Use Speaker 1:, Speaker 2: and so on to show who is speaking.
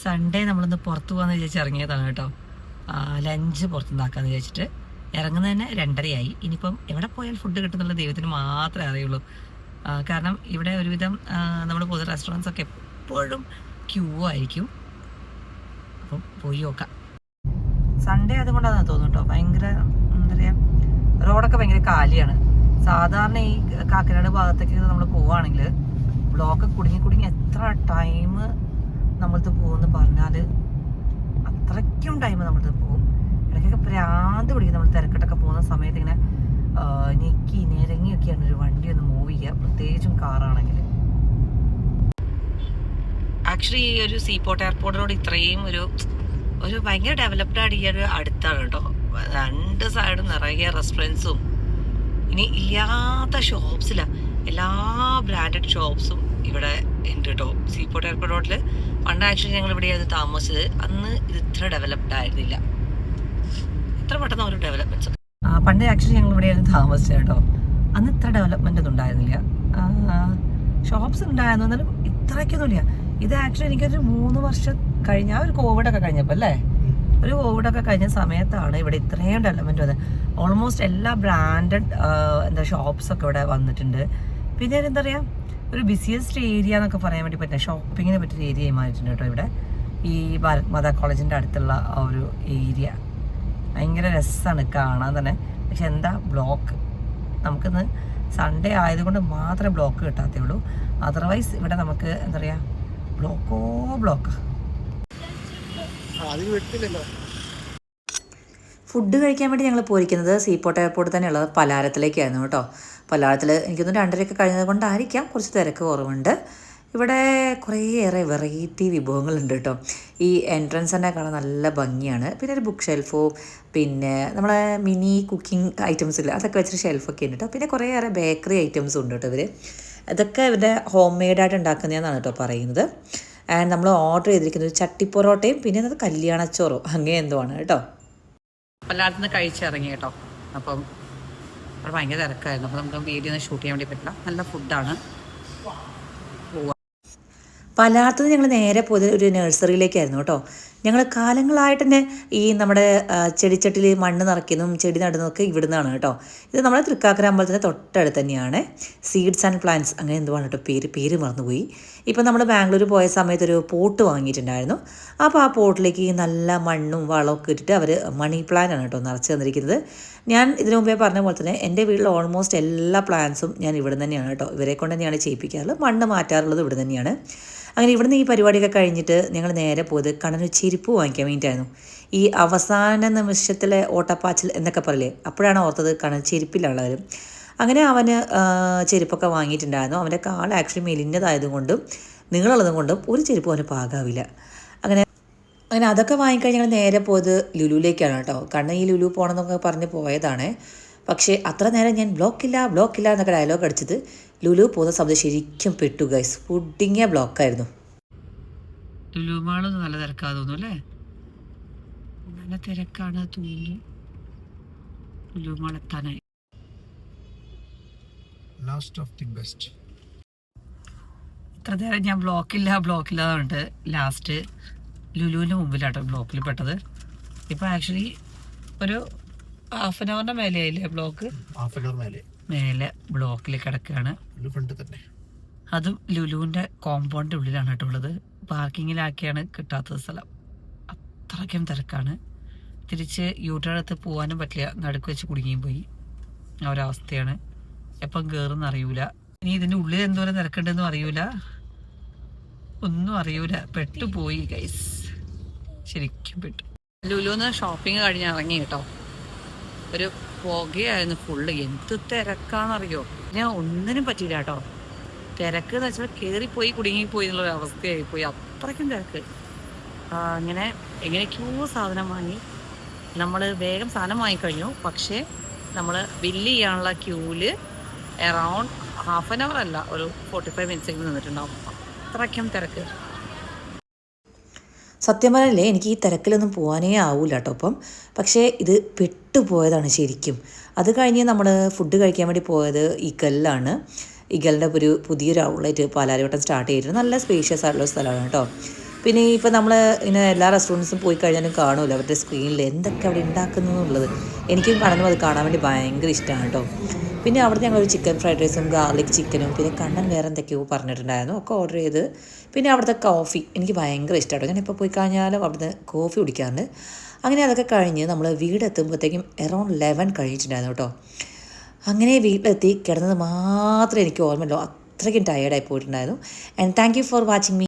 Speaker 1: Sunday നമ്മളൊന്ന് പുറത്ത് പോകാമെന്ന് വിചാരിച്ച് ഇറങ്ങിയതാണ് കേട്ടോ. ലഞ്ച് പുറത്തുനിന്നാക്കാമെന്ന് വിചാരിച്ചിട്ട് ഇറങ്ങുന്നത് തന്നെ 2:30 ഇനിയിപ്പം എവിടെ പോയാൽ ഫുഡ് കിട്ടുന്നുള്ള ദൈവത്തിന് മാത്രമേ അറിയുള്ളൂ. കാരണം ഇവിടെ ഒരുവിധം നമ്മൾ പോകുന്ന റെസ്റ്റോറൻറ്റ്സ് ഒക്കെ എപ്പോഴും ക്യൂ ആയിരിക്കും. അപ്പം പോയി നോക്കാം. സൺഡേ അതുകൊണ്ടാണെന്ന് തോന്നുന്നു കേട്ടോ. ഭയങ്കര എന്താ പറയുക, റോഡൊക്കെ ഭയങ്കര കാലിയാണ്. സാധാരണ ഈ കാക്കനാട് ഭാഗത്തേക്ക് നമ്മൾ പോവുകയാണെങ്കിൽ ബ്ലോക്ക് കുടുങ്ങി എത്ര ടൈം നമ്മളത് പോകുമെന്ന് പറഞ്ഞാൽ അത്രയ്ക്കും ടൈം നമ്മളത് പോകും. ഇടയ്ക്കൊക്കെ ഭ്രാന്ത് പിടിക്കും. നമ്മൾ തിരക്കിട്ടൊക്കെ പോകുന്ന സമയത്ത് ഇങ്ങനെ ഞെക്കി നിരങ്ങിയൊക്കെയാണ് ഒരു വണ്ടി ഒന്ന് മൂവ് ചെയ്യുക, പ്രത്യേകിച്ചും കാറാണെങ്കിൽ. ആക്ച്വലി ഈ ഒരു സീപോർട്ട് എയർപോർട്ടിനോട് ഇത്രയും ഒരു ഭയങ്കര ഡെവലപ്ഡ് ആയിട്ട് ഈ ഒരു അടുത്താണ് കേട്ടോ. 2 സൈഡും നിറയെ റെസ്റ്റോറൻറ്റ്സും ഇനി ഇല്ലാത്ത ഷോപ്സില്ല, എല്ലാ ബ്രാൻഡഡ് ഷോപ്സും ഇവിടെ ഉണ്ട് കേട്ടോ. സീപോർട്ട് എയർപോർട്ട് റോഡിൽ പണ്ട് ആക്ച്വലി ഞങ്ങൾ ഇവിടെയായിരുന്നു താമസിച്ചത്. അന്ന് ഇത് ഇത്ര ഡെവലപ്ഡ് ആയിരുന്നില്ല. ഇത്ര പെട്ടെന്ന് ഒരു ഡെവലപ്മെന്റ്സ് പണ്ട് ആക്ച്വലി ഞങ്ങൾ ഇവിടെയായിരുന്നു താമസിച്ചത് കേട്ടോ. അന്ന് ഇത്ര ഡെവലപ്മെന്റ് ഒന്നും ഉണ്ടായിരുന്നില്ല. ഷോപ്സ് ഉണ്ടായിരുന്നു, എന്നാലും ഇത്രയ്ക്കൊന്നുമില്ല. ഇത് ആക്ച്വലി എനിക്കൊരു 3 വർഷം കഴിഞ്ഞ ഒരു കോവിഡൊക്കെ കഴിഞ്ഞപ്പോൾ അല്ലേ, ഒരു കോവിഡൊക്കെ കഴിഞ്ഞ സമയത്താണ് ഇവിടെ ഇത്രയും ഡെവലപ്മെന്റ് വന്നത്. ഓൾമോസ്റ്റ് എല്ലാ ബ്രാൻഡഡ് ഷോപ്സൊക്കെ ഇവിടെ വന്നിട്ടുണ്ട്. പിന്നെ എന്താ പറയുക, ഒരു ബിസിയസ്റ്റ് ഏരിയ എന്നൊക്കെ പറയാൻ വേണ്ടി പറ്റില്ല, ഷോപ്പിങ്ങിന് പറ്റിയ ഏരിയയായി മാറിയിട്ടുണ്ട് കേട്ടോ ഇവിടെ. ഈ ഭാരത് മാതാ കോളേജിൻ്റെ അടുത്തുള്ള ആ ഒരു ഏരിയ ഭയങ്കര രസമാണ് കാണാൻ തന്നെ. പക്ഷെ എന്താ ബ്ലോക്ക്, നമുക്കിന്ന് സൺഡേ ആയതുകൊണ്ട് മാത്രമേ ബ്ലോക്ക് കിട്ടാത്തേ ഉള്ളൂ. അതർവൈസ് ഇവിടെ നമുക്ക് എന്താ പറയുക, ബ്ലോക്ക്. ഫുഡ് കഴിക്കാൻ വേണ്ടി ഞങ്ങൾ പോയിരിക്കുന്നത് സീപോർട്ട് എയർപോർട്ട് തന്നെയുള്ളത് പലാരത്തിലേക്കായിരുന്നു കേട്ടോ. പലാരത്തിൽ എനിക്കൊന്ന് 2:30 കഴിഞ്ഞത് കൊണ്ടായിരിക്കാം കുറച്ച് തിരക്ക് കുറവുണ്ട്. ഇവിടെ കുറേയേറെ വെറൈറ്റി വിഭവങ്ങളുണ്ട് കേട്ടോ. ഈ എൻട്രൻസ് തന്നെ കാണാൻ നല്ല ഭംഗിയാണ്. പിന്നെ ഒരു ബുക്ക് ഷെൽഫോ, പിന്നെ നമ്മളെ മിനി കുക്കിംഗ് ഐറ്റംസ് ഇല്ല, അതൊക്കെ വെച്ചിട്ട് ഷെൽഫൊക്കെ ഉണ്ട് കേട്ടോ. പിന്നെ കുറേയേറെ ബേക്കറി ഐറ്റംസും ഉണ്ട് കേട്ടോ. ഇതൊക്കെ ഇവരുടെ ഹോം മെയ്ഡായിട്ട് ഉണ്ടാക്കുന്നതെന്നാണ് കേട്ടോ പറയുന്നത്. ആൻഡ് നമ്മൾ ഓർഡർ ചെയ്തിരിക്കുന്നത് ചട്ടിപ്പൊറോട്ടയും പിന്നെ അത് കല്യാണച്ചോറോ അങ്ങനെ എന്തോ ആണ് കേട്ടോ. പലയിടത്തു നിന്ന് കഴിച്ചിറങ്ങി കേട്ടോ. അപ്പം അവിടെ ഭയങ്കര തിരക്കായിരുന്നു. അപ്പോൾ നമുക്ക് വീഡിയോ ഒന്നും ഷൂട്ട് ചെയ്യാൻ വേണ്ടി പറ്റില്ല. നല്ല ഫുഡാണ്. പലയിടത്തുനിന്ന് ഞങ്ങൾ നേരെ പോയത് ഒരു നഴ്സറിയിലേക്കായിരുന്നു കേട്ടോ. ഞങ്ങൾ കാലങ്ങളായിട്ട് തന്നെ ഈ നമ്മുടെ ചെടിച്ചട്ടിൽ മണ്ണ് നിറയ്ക്കുന്നതും ചെടി നടുന്നതൊക്കെ ഇവിടുന്നാണ് കേട്ടോ. ഇത് നമ്മുടെ തൃക്കാക്കര അമ്പലത്തിൻ്റെ തൊട്ടടുത്ത് തന്നെയാണ്. സീഡ്സ് ആൻഡ് പ്ലാന്റ്സ് അങ്ങനെ എന്തുവാണ് കേട്ടോ പേര് മറന്നുപോയി. ഇപ്പം നമ്മൾ ബാംഗ്ലൂർ പോയ സമയത്ത് ഒരു പോട്ട് വാങ്ങിയിട്ടുണ്ടായിരുന്നു. അപ്പോൾ ആ പോട്ടിലേക്ക് നല്ല മണ്ണും വളമൊക്കെ ഇട്ടിട്ട് അവർ മണി പ്ലാന്റ് ആണ് കേട്ടോ നിറച്ച് തന്നിരിക്കുന്നത്. ഞാൻ ഇതിനു മുമ്പേ പറഞ്ഞ പോലെ തന്നെ എൻ്റെ വീട്ടിൽ ഓൾമോസ്റ്റ് എല്ലാ പ്ലാന്റ്സും ഞാൻ ഇവിടെ തന്നെയാണ് കേട്ടോ, ഇവരെ കൊണ്ട് തന്നെയാണ് ചെയ്യിപ്പിക്കാറുള്ളത്. മണ്ണ് മാറ്റാറുള്ളത് ഇവിടെ തന്നെയാണ്. അങ്ങനെ ഇവിടുന്ന് ഈ പരിപാടിയൊക്കെ കഴിഞ്ഞിട്ട് ഞങ്ങൾ നേരെ പോയത് കണ്ണനൊരു ചെരുപ്പ് വാങ്ങിക്കാൻ വേണ്ടിയിട്ടായിരുന്നു. ഈ അവസാന നിമിഷത്തിലെ ഓട്ടപ്പാച്ചിൽ എന്നൊക്കെ പറയില്ലേ, അപ്പോഴാണ് ഓർത്തത് കണ്ണൻ ചെരുപ്പിലുള്ളവർ. അങ്ങനെ അവന് ചെരുപ്പൊക്കെ വാങ്ങിയിട്ടുണ്ടായിരുന്നു. അവൻ്റെ കാൽ ആക്ച്വലി മെലിഞ്ഞതായതുകൊണ്ടും നീളമുള്ളതും കൊണ്ടും ഒരു ചെരുപ്പ് അവന് പാകാവില്ല. അങ്ങനെ അതൊക്കെ വാങ്ങിക്കഴിഞ്ഞ് ഞങ്ങൾ നേരെ പോയത് ലുലുവിലേക്കാണ് കേട്ടോ. കണ്ണൻ ഈ ലുലു പോകണമെന്നൊക്കെ പറഞ്ഞ് പോയതാണ്. പക്ഷേ അത്ര നേരം ഞാൻ ബ്ലോക്കില്ല എന്നൊക്കെ ഡയലോഗ് അടിച്ചത് ലുലു പോകുന്ന സമയത്ത് ശരിക്കും പെട്ടു ഗൈസ്. ഫുഡിങ്ങേ ബ്ലോക്കായിരുന്നു. ലുലു മാളൊന്നും നല്ല തിരക്കാതെ തോന്നുന്നു അല്ലേ, നല്ല തിരക്കാണ് തോന്നുന്നു. ലുലു മാൾ എത്താനായി. ഇത്ര നേരം ഞാൻ ബ്ലോക്കില്ല പറഞ്ഞിട്ട് ലാസ്റ്റ് ലുലുവിൻ്റെ മുമ്പിലാട്ടോ ബ്ലോക്കിൽ പെട്ടത്. ഇപ്പം ആക്ച്വലി ഒരു ഹാഫ് ആൻ അവറിൻ്റെ മേലെ ആയില്ലേ ബ്ലോക്ക്, മേലെ ബ്ലോക്കിൽ കിടക്കുകയാണ്. അതും ലുലുവിൻ്റെ കോമ്പൗണ്ടിൻ്റെ ഉള്ളിലാണ് കേട്ടോ ഉള്ളത്. പാർക്കിങ്ങിലാക്കിയാണ് കിട്ടാത്തത് സ്ഥലം. അത്രയ്ക്കും തിരക്കാണ്. തിരിച്ച് യൂട്ടേണടുത്ത് പോകാനും പറ്റില്ല, നടുക്ക് വെച്ച് കുടുങ്ങിയും പോയി. ആ ഒരവസ്ഥയാണ്. എപ്പം കയറുമെന്ന് അറിയൂല. ഇനി ഇതിൻ്റെ ഉള്ളിൽ എന്തോരം തിരക്കുണ്ടെന്നും അറിയൂല, ഒന്നും അറിയൂല. പെട്ടുപോയി ഗൈസ്, ശരിക്കും പെട്ടു. ലുലുന്ന് ഷോപ്പിംഗ് കഴിഞ്ഞ് ഇറങ്ങി കേട്ടോ. ഒരു പുകയായിരുന്നു ഫുള്ള്. എന്ത് തിരക്കാണെന്നറിയോ, ഞാൻ ഒന്നിനും പറ്റിയില്ല കേട്ടോ. തിരക്ക് എന്ന് വെച്ചാൽ കയറിപ്പോയി കുടുങ്ങിപ്പോയി എന്നുള്ളൊരു അവസ്ഥയായിപ്പോയി. അത്രയ്ക്കും തിരക്ക്. അങ്ങനെ എങ്ങനെയൊക്കെയോ സാധനം വാങ്ങി. നമ്മൾ വേഗം സാധനം വാങ്ങിക്കഴിഞ്ഞു. പക്ഷേ നമ്മൾ ബില്ല് ചെയ്യാനുള്ള ക്യൂവിൽ അറൗണ്ട് ഹാഫ് ആൻ അവർ അല്ല, ഒരു 45 മിനിറ്റ്സെങ്കിലും നിന്നിട്ടുണ്ടാവും. അത്രയ്ക്കും തിരക്ക്. സത്യം പറഞ്ഞല്ലേ എനിക്ക് ഈ തിരക്കിലൊന്നും പോകാനേ ആവില്ല കേട്ടോ അപ്പം. പക്ഷേ ഇത് പെട്ടുപോയതാണ് ശരിക്കും. അത് കഴിഞ്ഞ് നമ്മൾ ഫുഡ് കഴിക്കാൻ വേണ്ടി പോയത് ഈഗലിലാണ്. ഈഗലിൻ്റെ ഒരു പുതിയൊരു ഔട്ട്ലെറ്റ് പാലാരിവട്ടം സ്റ്റാർട്ട് ചെയ്തിട്ടുണ്ട്. നല്ല സ്പേഷ്യസ് ആയിട്ടുള്ള സ്ഥലമാണ് കേട്ടോ. പിന്നെ ഇപ്പോൾ നമ്മൾ ഇങ്ങനെ എല്ലാ റെസ്റ്റോറൻറ്റ്സും പോയി കഴിഞ്ഞാലും കാണുമല്ലോ അവരുടെ സ്ക്രീനിൽ എന്തൊക്കെ അവിടെ ഉണ്ടാക്കുന്നു എന്നുള്ളത്. എനിക്കും കാണുമ്പോൾ അത് കാണാൻ വേണ്ടി ഭയങ്കര ഇഷ്ടമാണ് കേട്ടോ. പിന്നെ അവിടെ ഞങ്ങളൊരു ചിക്കൻ ഫ്രൈഡ് റൈസും ഗാർലിക് ചിക്കനും പിന്നെ കണ്ണൻ വേറെ എന്തൊക്കെയോ പറഞ്ഞിട്ടുണ്ടായിരുന്നു ഒക്കെ ഓർഡർ ചെയ്ത്. പിന്നെ അവിടുത്തെ കോഫി എനിക്ക് ഭയങ്കര ഇഷ്ടമാണ്. ഞാൻ ഇപ്പോൾ പോയി കഴിഞ്ഞാലും അവിടുന്ന് കോഫി കുടിക്കാറുണ്ട്. അങ്ങനെ അതൊക്കെ കഴിഞ്ഞ് നമ്മൾ വീടെത്തുമ്പോഴത്തേക്കും അറൗണ്ട് 11 കഴിഞ്ഞിട്ടുണ്ടായിരുന്നു കേട്ടോ. അങ്ങനെ വീട്ടിലെത്തി കിടന്നത് മാത്രമേ എനിക്ക് ഓർമ്മയുള്ളൂ. അത്രയ്ക്കും ടയേർഡായി പോയിട്ടുണ്ടായിരുന്നു. And thank you for watching me.